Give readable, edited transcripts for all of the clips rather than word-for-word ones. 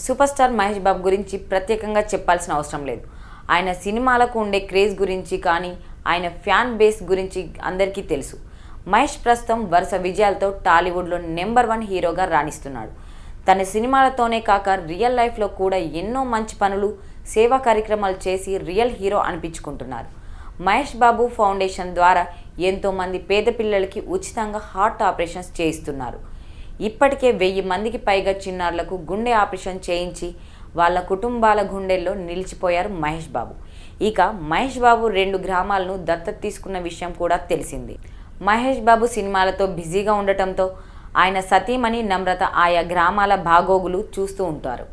Super star Mahesh Babu గురించి ప్రత్యేకంగా చెప్పాల్సిన అవసరం లేదు. ఆయన సినిమాలకు ఉండే క్రేజ్ గురించి కానీ ఆయన ఫ్యాన్ బేస్ గురించి అందరికీ తెలుసు. మహేష్ ప్రస్తుతం వరుస విజయాలతో టాలీవుడ్లో నెంబర్ 1 హీరోగా రాణిస్తున్నాడు. తన సినిమాలతోనే కాక రియల్ లైఫ్లో కూడా ఎన్నో మంచి పనులు, సేవా కార్యక్రమాలు చేసి real hero అనిపించుకుంటున్నారు. Mahesh Babu foundation ద్వారా ఎంతోమంది పేద పిల్లలకి ఉచితంగా హార్ట్ ఆపరేషన్స్ చేయిస్తున్నారు. ఇప్పటికే 1000 మందికి పైగా చిన్నారులకు గుండె ఆపరేషన్ చేయించి వాళ్ళ కుటుంబాల గుండెల్లో నిలిచిపోయారు మహేష్ బాబు. ఇక మహేష్ బాబు 2 గ్రామాలను దత్తత తీసుకున్న విషయం కూడా తెలిసింది. మహేష్ బాబు సినిమాలతో బిజీగా ఉండటంతో ఆయన సతీమణి నమ్రత ఆయా గ్రామాల బాగోగులు చూస్తూ ఉంటారు.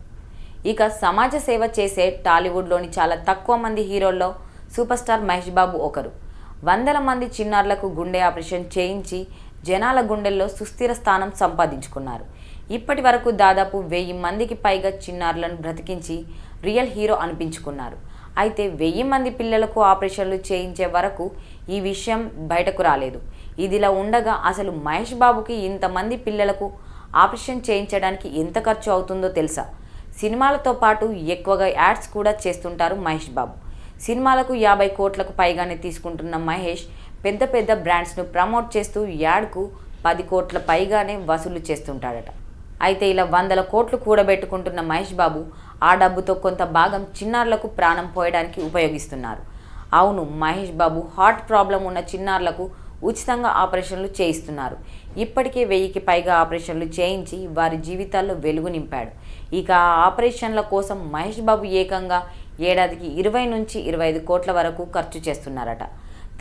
ఇక సమాజ సేవ చేసే టాలీవుడ్లోని చాలా తక్కువ మంది హీరోల్లో సూపర్ స్టార్ మహేష్ బాబు ఒకరు. వందల మంది చిన్నారులకు గుండె ఆపరేషన్ చేయించి జనాల గుండెల్లో సుస్థిర స్థానం సంపాదించుకున్నారు. ఇప్పటి వరకు దాదాపు 1000 మందికి పైగా చిన్నారులను బ్రతికించి రియల్ హీరో అనిపించుకున్నారు. అయితే 1000 మంది పిల్లలకు ఆపరేషన్లు చేయించే వరకు ఈ విషయం బయటకు రాలేదు. ఇదిలా ఉండగా అసలు మహేష్ బాబుకి ఇంతమంది పిల్లలకు ఆపరేషన్ చేయించడానికి ఎంత ఖర్చు అవుతుందో తెలుసా? సినిమాలతో పాటు ఎక్కువగా యాడ్స్ కూడా చేస్తుంటారు మహేష్ బాబు. సినిమాలకు 50 కోట్లకు పైగానే తీసుకుంటున్న మహేష్ పెద్ద పెద్ద బ్రాండ్స్ను ప్రమోట్ చేస్తూ యాడ్కు 10 కోట్ల పైగానే వసూలు చేస్తుంటాడట. అయితే ఇలా వందల కోట్లు కూడబెట్టుకుంటున్న మహేష్ బాబు ఆ డబ్బుతో కొంత భాగం చిన్నారులకు ప్రాణం పోయడానికి ఉపయోగిస్తున్నారు. అవును, మహేష్ బాబు హార్ట్ ప్రాబ్లం ఉన్న చిన్నారులకు ఉచితంగా ఆపరేషన్లు చేయిస్తున్నారు. ఇప్పటికే 1000కి పైగా ఆపరేషన్లు చేయించి వారి జీవితాల్లో వెలుగు నింపాడు. ఇక ఆ ఆపరేషన్ల కోసం మహేష్ బాబు ఏకంగా ఏడాదికి 20 నుంచి 25 కోట్ల వరకు ఖర్చు చేస్తున్నారట.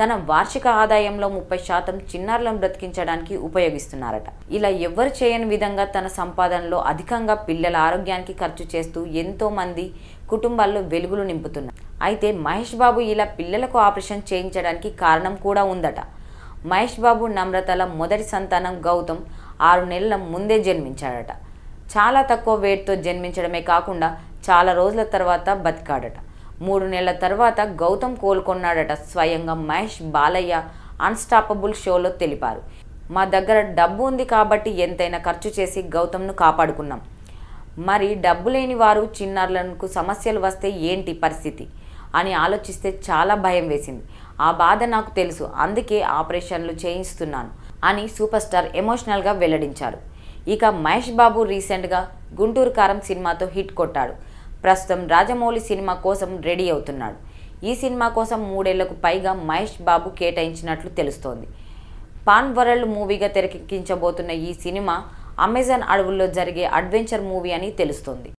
తన వార్షిక ఆదాయంలో 30% చిన్నారులను బ్రతికించడానికి ఉపయోగిస్తున్నారట. ఇలా ఎవ్వరు చేయని విధంగా తన సంపాదనలో అధికంగా పిల్లల ఆరోగ్యానికి ఖర్చు చేస్తూ ఎంతోమంది కుటుంబాల్లో వెలుగులు నింపుతున్నారు. అయితే మహేష్ బాబు ఇలా పిల్లలకు ఆపరేషన్ చేయించడానికి కారణం కూడా ఉందట. మహేష్ బాబు నమ్రతల మొదటి సంతానం గౌతమ్ 6 నెలల ముందే జన్మించాడట. చాలా తక్కువ వెయిట్తో జన్మించడమే కాకుండా చాలా రోజుల తర్వాత బతికాడట. 3 నెలల తర్వాత గౌతమ్ కోలుకొన్నాడట. స్వయంగా మహేష్ బాలయ్య అన్స్టాపబుల్ షోలో తెలిపారు. మా దగ్గర డబ్బు ఉంది కాబట్టి ఎంతైనా ఖర్చు చేసి గౌతమ్ను కాపాడుకున్నాం. మరి డబ్బు లేని వారు చిన్నారులకు సమస్యలు వస్తే ఏంటి పరిస్థితి అని ఆలోచిస్తే చాలా భయం వేసింది. ఆ బాధ నాకు తెలుసు, అందుకే ఆపరేషన్లు చేయిస్తున్నాను అని సూపర్ స్టార్ ఎమోషనల్గా వెల్లడించారు. ఇక మహేష్ బాబు రీసెంట్గా గుంటూరు కారం సినిమాతో హిట్ కొట్టాడు. ప్రస్తుతం రాజమౌళి సినిమా కోసం రెడీ అవుతున్నాడు. ఈ సినిమా కోసం 3 ఏళ్లకు పైగా మహేష్ బాబు కేటాయించినట్లు తెలుస్తోంది. పాన్ వరల్డ్ మూవీగా తెరకెక్కించబోతున్న ఈ సినిమా అమెజాన్ అడవుల్లో జరిగే అడ్వెంచర్ మూవీ అని తెలుస్తోంది.